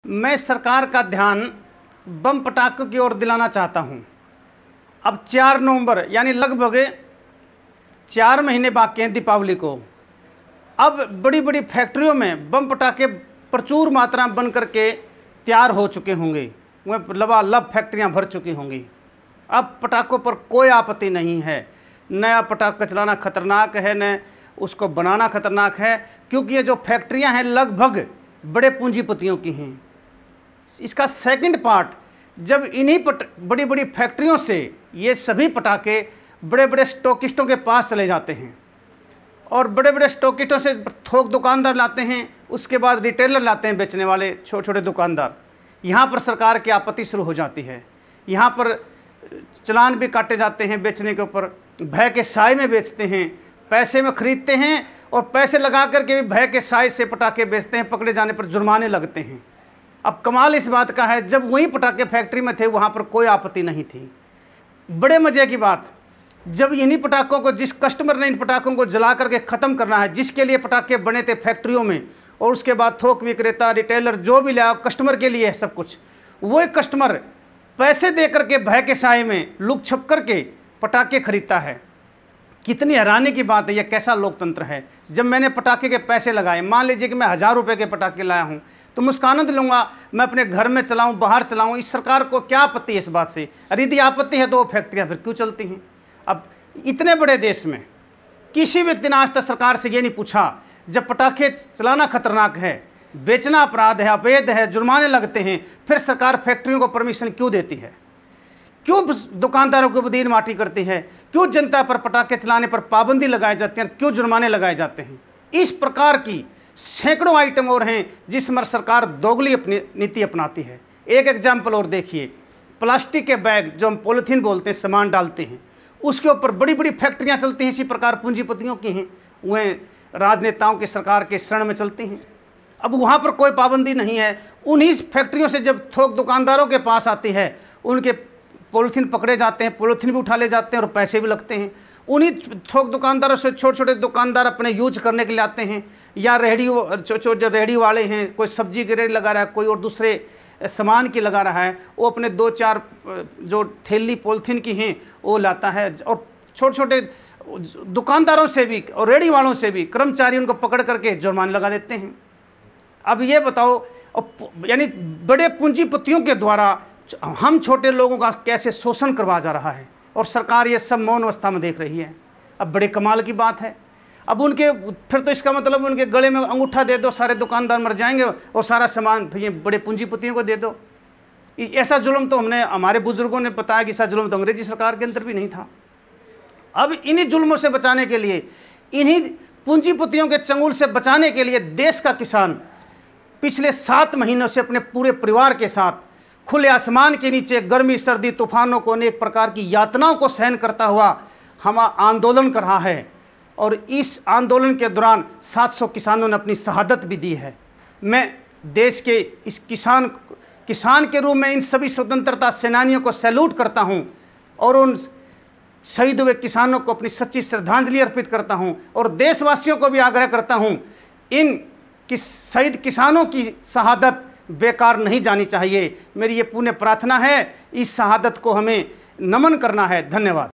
मैं सरकार का ध्यान बम पटाखों की ओर दिलाना चाहता हूं। अब 4 नवंबर यानी लगभग 4 महीने बाकी हैं दीपावली को। अब बड़ी बड़ी फैक्ट्रियों में बम पटाखे प्रचुर मात्रा में बन करके तैयार हो चुके होंगे, वह लबालब फैक्ट्रियां भर चुकी होंगी। अब पटाखों पर कोई आपत्ति नहीं है। नया पटाखा चलाना खतरनाक है, न उसको बनाना खतरनाक है, क्योंकि ये जो फैक्ट्रियां हैं लगभग बड़े पूंजीपतियों की हैं। इसका सेकंड पार्ट, जब इन्हीं बड़ी बड़ी फैक्ट्रियों से ये सभी पटाखे बड़े बड़े स्टॉकिस्टों के पास चले जाते हैं और बड़े बड़े स्टॉकिस्टों से थोक दुकानदार लाते हैं, उसके बाद रिटेलर लाते हैं, बेचने वाले छोटे छोटे दुकानदार। यहाँ पर सरकार की आपत्ति शुरू हो जाती है। यहाँ पर चालान भी काटे जाते हैं बेचने के ऊपर। भय के साए में बेचते हैं, पैसे में खरीदते हैं और पैसे लगा करके भी भय के साए से पटाखे बेचते हैं। पकड़े जाने पर जुर्माने लगते हैं। अब कमाल इस बात का है, जब वही पटाखे फैक्ट्री में थे वहाँ पर कोई आपत्ति नहीं थी। बड़े मज़े की बात, जब इन्हीं पटाखों को, जिस कस्टमर ने इन पटाखों को जला करके ख़त्म करना है, जिसके लिए पटाखे बने थे फैक्ट्रियों में, और उसके बाद थोक विक्रेता रिटेलर जो भी लाया कस्टमर के लिए है सब कुछ, वो एक कस्टमर पैसे दे करके भय के साए में लुक छुप करके पटाखे खरीदता है। कितनी हैरानी की बात है, यह कैसा लोकतंत्र है। जब मैंने पटाखे के पैसे लगाए, मान लीजिए कि मैं 1000 रुपये के पटाखे लाया हूँ, तो मैं उसका आनंद लूँगा, मैं अपने घर में चलाऊँ, बाहर चलाऊँ, इस सरकार को क्या आपत्ति है इस बात से? अरे यदि आपत्ति है तो वो फैक्ट्रियाँ फिर क्यों चलती हैं? अब इतने बड़े देश में किसी व्यक्ति ने आज तक सरकार से ये नहीं पूछा, जब पटाखे चलाना खतरनाक है, बेचना अपराध है, अवैध है, जुर्माने लगते हैं, फिर सरकार फैक्ट्रियों को परमिशन क्यों देती है? क्यों दुकानदारों को बदीन माटी करती है? क्यों जनता पर पटाखे चलाने पर पाबंदी लगाई जाती है? क्यों जुर्माने लगाए जाते हैं? इस प्रकार की सैकड़ों आइटम और हैं जिसमें सरकार दोगली अपनी नीति अपनाती है। एक एग्जाम्पल और देखिए, प्लास्टिक के बैग जो हम पॉलीथीन बोलते हैं, सामान डालते हैं, उसके ऊपर बड़ी बड़ी फैक्ट्रियां चलती हैं। इसी प्रकार पूंजीपतियों की हैं, वह राजनेताओं के सरकार के शरण में चलती हैं। अब वहाँ पर कोई पाबंदी नहीं है। उन्हीं फैक्ट्रियों से जब थोक दुकानदारों के पास आती है, उनके पॉलीथीन पकड़े जाते हैं, पॉलीथीन भी उठा ले जाते हैं और पैसे भी लगते हैं। उन्हीं थोक दुकानदारों से छोटे छोटे दुकानदार अपने यूज करने के लिए आते हैं, या रेहड़ी जो रेहड़ी वाले हैं, कोई सब्जी की रेहड़ी लगा रहा है, कोई और दूसरे सामान की लगा रहा है, वो अपने 2-4 जो थैली पॉलीथीन की हैं वो लाता है। और छोटे छोटे दुकानदारों से भी और रेहड़ी वालों से भी कर्मचारी उनको पकड़ करके जुर्माने लगा देते हैं। अब ये बताओ, यानी बड़े पूंजीपतियों के द्वारा हम छोटे लोगों का कैसे शोषण करवा जा रहा है, और सरकार ये सब मौन अवस्था में देख रही है। अब बड़े कमाल की बात है। अब उनके फिर तो इसका मतलब उनके गले में अंगूठा दे दो, सारे दुकानदार मर जाएंगे, और सारा सामान ये बड़े पूंजीपतियों को दे दो। ऐसा जुल्म तो हमारे बुजुर्गों ने बताया कि ऐसा जुल्म तो अंग्रेजी सरकार के अंदर भी नहीं था। अब इन्हीं जुल्मों से बचाने के लिए, इन्हीं पूंजीपतियों के चंगुल से बचाने के लिए देश का किसान पिछले 7 महीनों से अपने पूरे परिवार के साथ खुले आसमान के नीचे गर्मी सर्दी तूफानों को, अनेक प्रकार की यातनाओं को सहन करता हुआ हम आंदोलन कर रहा है। और इस आंदोलन के दौरान 700 किसानों ने अपनी शहादत भी दी है। मैं देश के इस किसान के रूप में इन सभी स्वतंत्रता सेनानियों को सैल्यूट करता हूं, और उन शहीद हुए किसानों को अपनी सच्ची श्रद्धांजलि अर्पित करता हूं, और देशवासियों को भी आग्रह करता हूं, इन शहीद किसानों की शहादत बेकार नहीं जानी चाहिए। मेरी ये पुण्य प्रार्थना है, इस शहादत को हमें नमन करना है। धन्यवाद।